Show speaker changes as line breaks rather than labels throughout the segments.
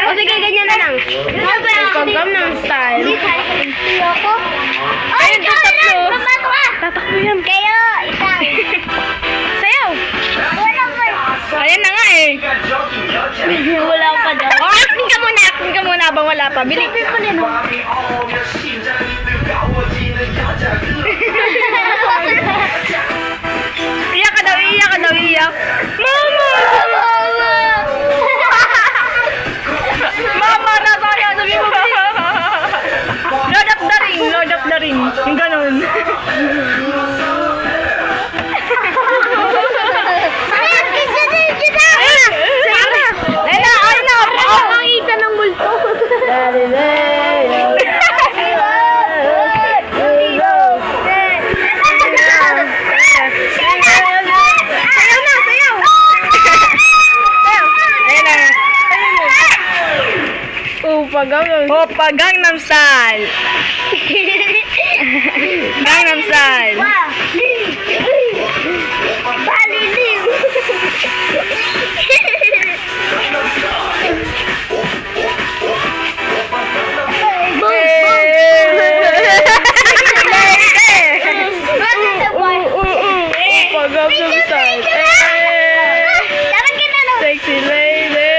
O sige, ganyan na lang. Gangnam Style. Ayun, yung tatlo. Tatakbo yan.
Kayo, isang.
Sayaw. Ayan na nga eh.
Wala pa daw.
O, acting ka muna habang wala pa. Bili. Iyak ka daw, iyak. Mama! Mama na tayo, sabi mo. Lord of the ring. Yung ganun.
Nakita ng multo.
Opa, Gangnam Style. Gangnam Style.
Baliliw.
Gangnam Style.
Dapat kita no.
Sexy lady.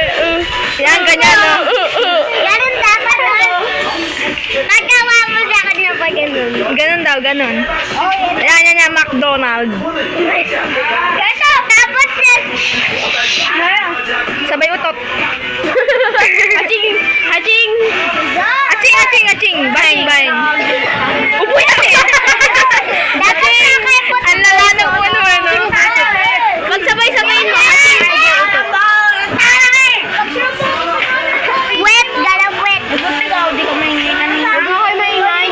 Yan, ganyan no.
Yan ang dapat no. Magawa mo sa akin na pa ganun.
Ganun daw, ganun.
Oh,
Yan, McDonald.
Ito, tapos
Sabay utot. Aching. Bang. Upo yan eh.
dapat nakakipot.
Ang lala ng puno ano. Magsabay-sabayin mo. Aching.
Wet, galang wet.
Ikaw, di ka maingay kanina. Huwag ako maingay.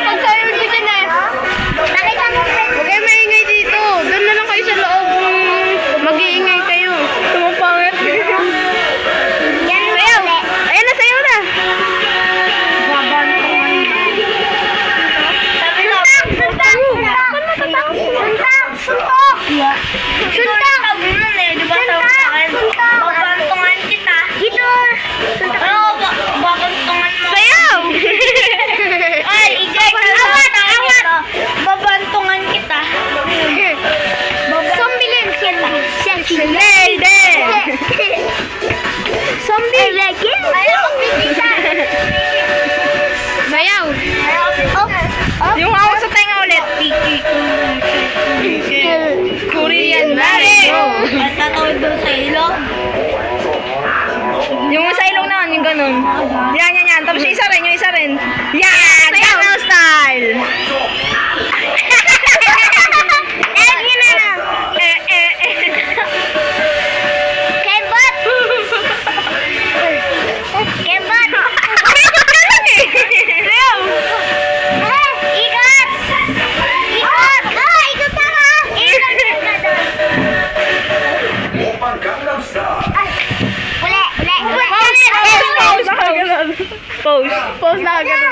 Pag sabi mo dyan eh.
Nakita mo wet.
Huwag kayo maingay dito. Doon na lang kayo sa loob kung mag-iingay kayo. Tumapangit.
Yan ang
Sayaw.
wet.
Ayan na, sayaw na.
Babantungan kita. Dito. Babantungan mo.
Sayaw.
Ay, Ijay. Awat. Babantungan kita. Sombilin.
Lady.
Zombie. Ayaw ko bigyan.
Sayaw.
Oh.
Yung ako sa tenga ulit. Korean Mary.
At tatawid doon sa ilong.
Yung sa ilong naman, yung ganun. Yan. Tapos yung isa rin. Yan! Gangnam Style!
Lagi na lang. Kebot. Kebot.
Sayaw!
Ikot. Ikot na ka. Ikot na doon. Uli.
Pose na ka ganun. Pose na ka ganun.